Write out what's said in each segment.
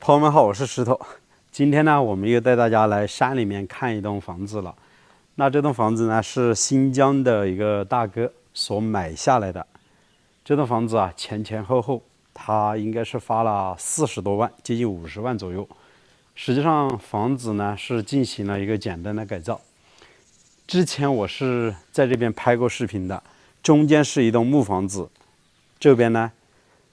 朋友们好，我是石头。今天呢，我们又带大家来山里面看一栋房子了。那这栋房子呢，是新疆的一个大哥所买下来的。这栋房子啊，前后，他应该是花了40多万，接近50万左右。实际上，房子呢是进行了一个简单的改造。之前我是在这边拍过视频的，中间是一栋木房子，这边呢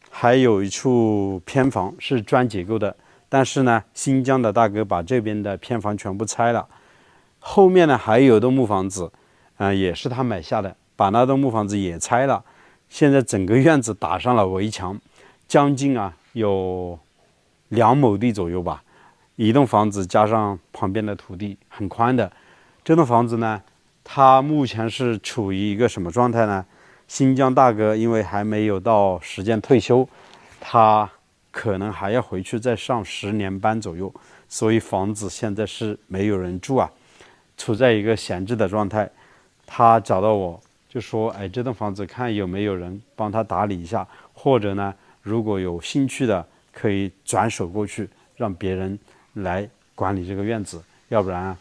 还有一处偏房是砖结构的，但是呢，新疆的大哥把这边的偏房全部拆了。后面呢还有一栋木房子，也是他买下的，把那栋木房子也拆了。现在整个院子打上了围墙，将近有2亩地左右吧。一栋房子加上旁边的土地，很宽的。这栋房子呢，它目前是处于一个什么状态呢？新疆大哥因为还没有到时间退休，他可能还要回去再上10年班左右，所以房子现在是没有人住啊，处在一个闲置的状态。他找到我就说：“哎，这栋房子看有没有人帮他打理一下，或者呢，如果有兴趣的可以转手过去，让别人来管理这个院子，要不然，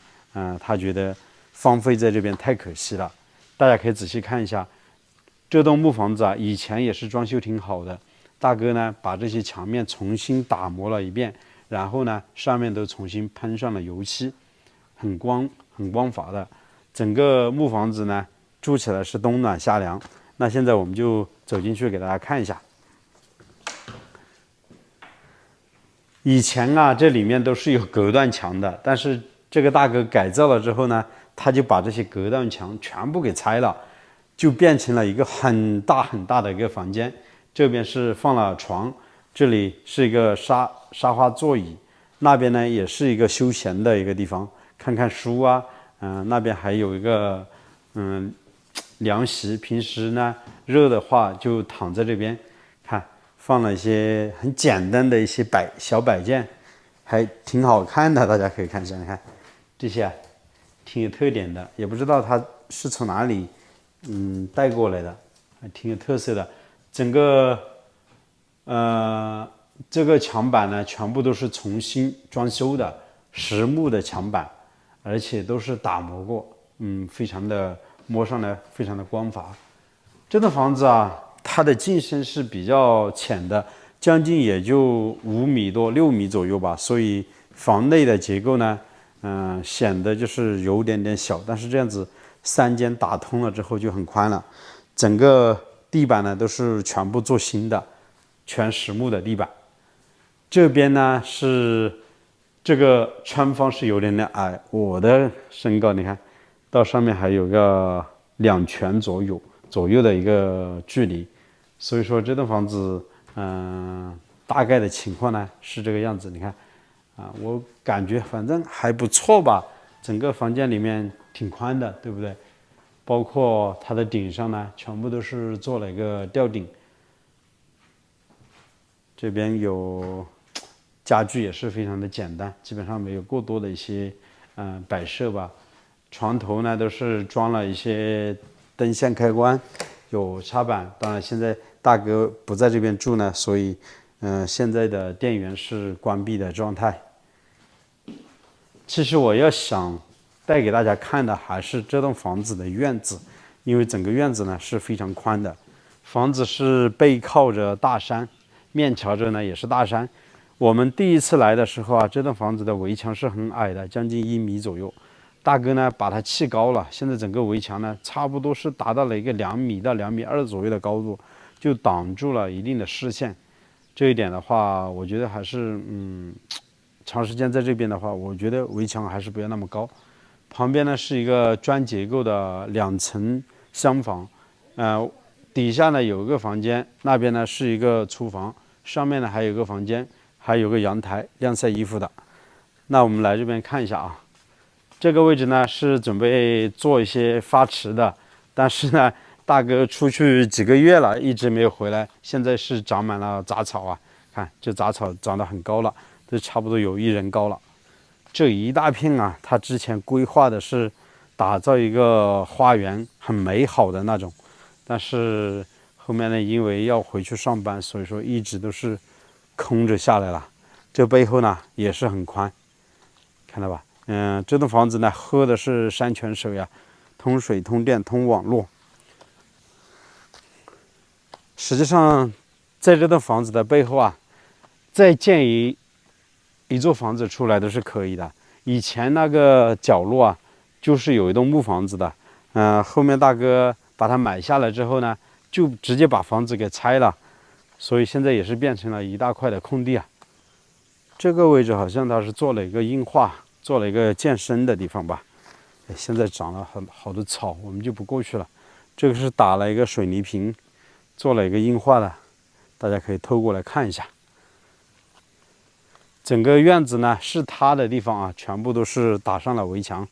他觉得荒废在这边太可惜了。”大家可以仔细看一下。这栋木房子啊，以前也是装修挺好的。大哥呢，把这些墙面重新打磨了一遍，然后呢，上面都重新喷上了油漆，很光滑的。整个木房子呢，住起来是冬暖夏凉。那现在我们就走进去给大家看一下。以前啊，这里面都是有隔断墙的，但是这个大哥改造了之后呢，他就把这些隔断墙全部给拆了。就变成了一个很大的一个房间，这边是放了床，这里是一个沙发座椅，那边呢也是一个休闲的一个地方，看看书啊，那边还有一个凉席，平时呢热的话就躺在这边，看放了一些很简单的一些小摆件，还挺好看的，大家可以看一下，你看这些挺有特点的，也不知道它是从哪里带过来的，还挺有特色的。整个这个墙板呢，全部都是重新装修的实木的墙板，而且都是打磨过，非常的摸上来非常的光滑。这栋房子啊，它的进深是比较浅的，将近也就5米多6米左右吧，所以房内的结构呢，显得就是有点小，但是这样子3间打通了之后就很宽了。整个地板呢都是全部做新的，全实木的地板。这边呢是这个窗方是有点矮，我的身高你看到上面还有个2拳左右的一个距离，所以说这栋房子大概的情况呢是这个样子。你看我感觉反正还不错吧，整个房间里面挺宽的，对不对？包括它的顶上呢，全部都是做了一个吊顶。这边有家具也是非常的简单，基本上没有过多的一些摆设吧。床头呢都是装了一些灯线开关，有插板。当然现在大哥不在这边住呢，所以现在的电源是关闭的状态。其实我要想带给大家看的还是这栋房子的院子，因为整个院子呢是非常宽的，房子是背靠着大山，面朝着呢也是大山。我们第一次来的时候啊，这栋房子的围墙是很矮的，将近1米左右。大哥呢把它砌高了，现在整个围墙呢差不多是达到了一个2米到2.2米左右的高度，就挡住了一定的视线。这一点的话，我觉得还是长时间在这边的话，我觉得围墙还是不要那么高。旁边呢是一个砖结构的2层厢房，底下呢有一个房间，那边呢是一个厨房，上面呢还有一个房间，还有个阳台晾晒衣服的。那我们来这边看一下啊，这个位置呢是准备做一些发池的，但是呢大哥出去几个月了，一直没有回来，现在是长满了杂草啊，看这杂草长得很高了，都差不多有1人高了。这一大片啊，他之前规划的是打造一个花园，很美好的那种，但是后面呢，因为要回去上班，所以说一直都是空着下来了。这背后呢也是很宽，看到吧？这栋房子呢喝的是山泉水呀，通水、通电、通网络。实际上，在这栋房子的背后啊，再建一座房子出来都是可以的。以前那个角落啊，就是有一栋木房子的，后面大哥把它买下来之后呢，就直接把房子给拆了，所以现在也是变成了一大块的空地啊。这个位置好像它是做了一个硬化，做了一个健身的地方吧。现在长了好多草，我们就不过去了。这个是打了一个水泥屏，做了一个硬化的，大家可以透过来看一下。整个院子呢是它的地方啊，全部都是打上了围墙，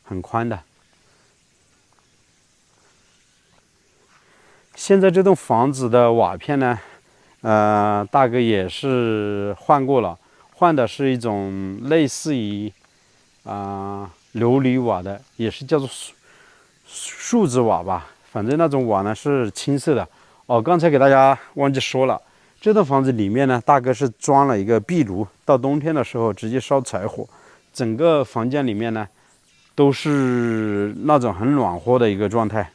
很宽的。现在这栋房子的瓦片呢，大哥也是换过了，换的是一种类似于琉璃瓦的，也是叫做树脂瓦吧。反正那种瓦呢是青色的。哦，刚才给大家忘记说了，这栋房子里面呢，大哥是装了一个壁炉，到冬天的时候直接烧柴火。整个房间里面呢，都是那种很暖和的一个状态。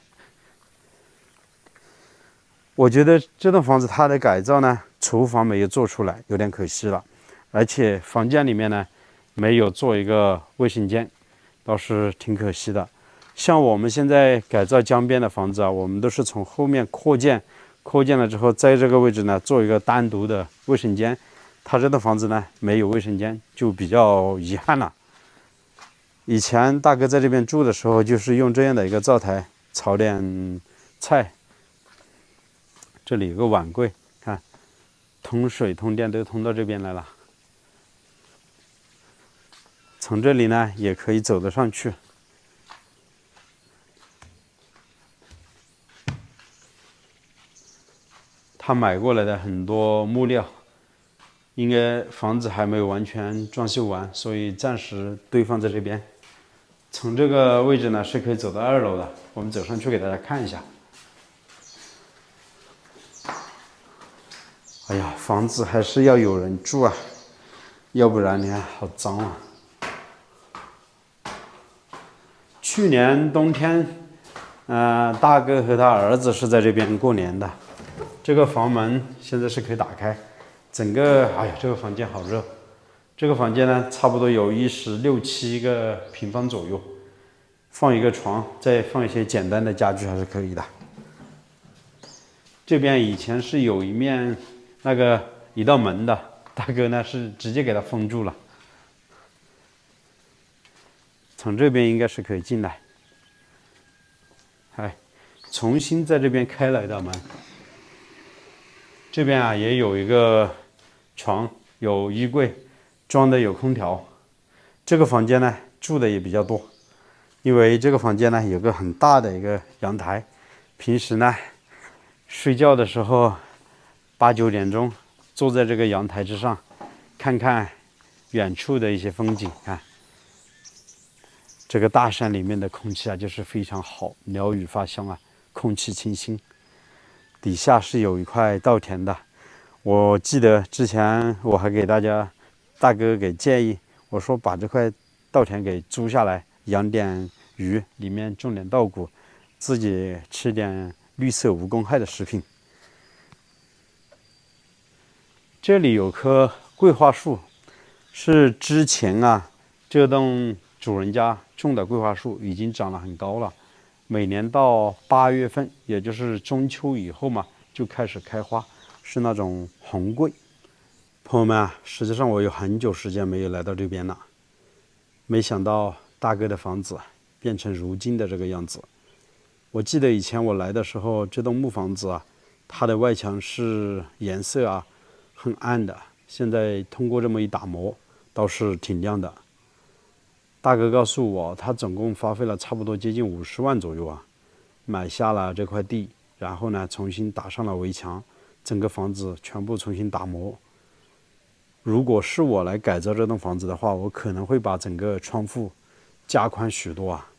我觉得这栋房子它的改造呢，厨房没有做出来，有点可惜了。而且房间里面呢，没有做一个卫生间，倒是挺可惜的。像我们现在改造江边的房子啊，我们都是从后面扩建了之后，在这个位置呢做一个单独的卫生间。它这栋房子呢没有卫生间，就比较遗憾了。以前大哥在这边住的时候，就是用这样的一个灶台炒点菜。这里有个碗柜，看，通水通电都通到这边来了。从这里呢也可以走得上去。他买过来的很多木料，应该房子还没有完全装修完，所以暂时堆放在这边。从这个位置呢是可以走到2楼的，我们走上去给大家看一下。哎呀，房子还是要有人住啊，要不然你看好脏啊。去年冬天，大哥和他儿子是在这边过年的。这个房门现在是可以打开，整个哎呀，这个房间好热。这个房间呢，差不多有16、17个平方左右，放一个床，再放一些简单的家具还是可以的。这边以前是有一道门的，大哥呢是直接给它封住了。从这边应该是可以进来，重新在这边开了一道门。这边啊也有一个床，有衣柜，装的有空调。这个房间呢住的也比较多，因为这个房间呢有个很大的一个阳台，平时呢睡觉的时候8、9点钟坐在这个阳台之上，看看远处的一些风景。看这个大山里面的空气啊，就是非常好，鸟语发香啊，空气清新。底下是有一块稻田的，我记得之前我还给大哥给建议，我说把这块稻田给租下来，养点鱼，里面种点稻谷，自己吃点绿色无公害的食品。这里有棵桂花树，是之前啊这栋主人家种的桂花树，已经长得很高了。每年到8月份，也就是中秋以后嘛，就开始开花，是那种红桂。朋友们啊，实际上我有很久时间没有来到这边了，没想到大哥的房子变成如今的这个样子。我记得以前我来的时候，这栋木房子啊，它的外墙是颜色啊很暗的，现在通过这么一打磨，倒是挺亮的。大哥告诉我，他总共花费了差不多接近50万左右啊，买下了这块地，然后呢重新打上了围墙，整个房子全部重新打磨。如果是我来改造这栋房子的话，我可能会把整个窗户加宽许多啊。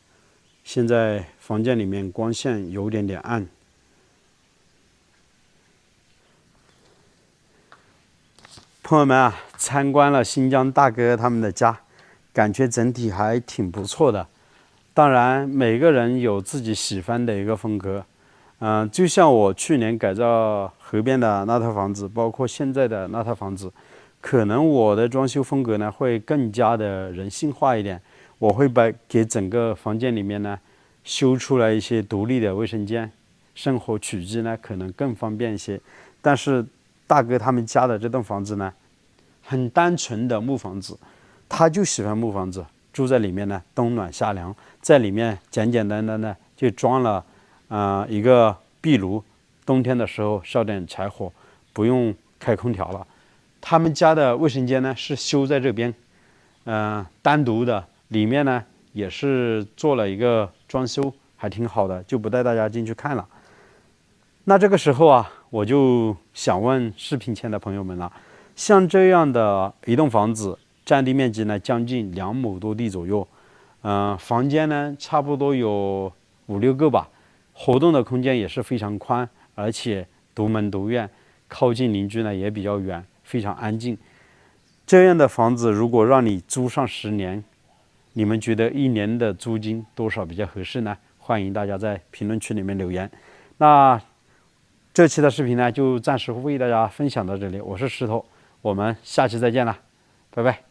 现在房间里面光线有点暗，朋友们啊，参观了新疆大哥他们的家，感觉整体还挺不错的。当然，每个人有自己喜欢的一个风格。就像我去年改造河边的那套房子，包括现在的那套房子，可能我的装修风格呢会更加的人性化一点。我会给整个房间里面呢修出来一些独立的卫生间，生活起居呢可能更方便一些。但是大哥他们家的这栋房子呢，很单纯的木房子，他就喜欢木房子，住在里面呢冬暖夏凉，在里面简简单单的就装了一个壁炉，冬天的时候烧点柴火，不用开空调了。他们家的卫生间呢是修在这边，单独的，里面呢也是做了一个装修，还挺好的，就不带大家进去看了。那这个时候啊，我就想问视频前的朋友们了，像这样的一栋房子，占地面积呢将近2亩多地左右，房间呢差不多有5-6个吧，活动的空间也是非常宽，而且独门独院，靠近邻居呢也比较远，非常安静。这样的房子如果让你租上10年，你们觉得1年的租金多少比较合适呢？欢迎大家在评论区里面留言。那这期的视频呢，就暂时为大家分享到这里。我是石头，我们下期再见了，拜拜。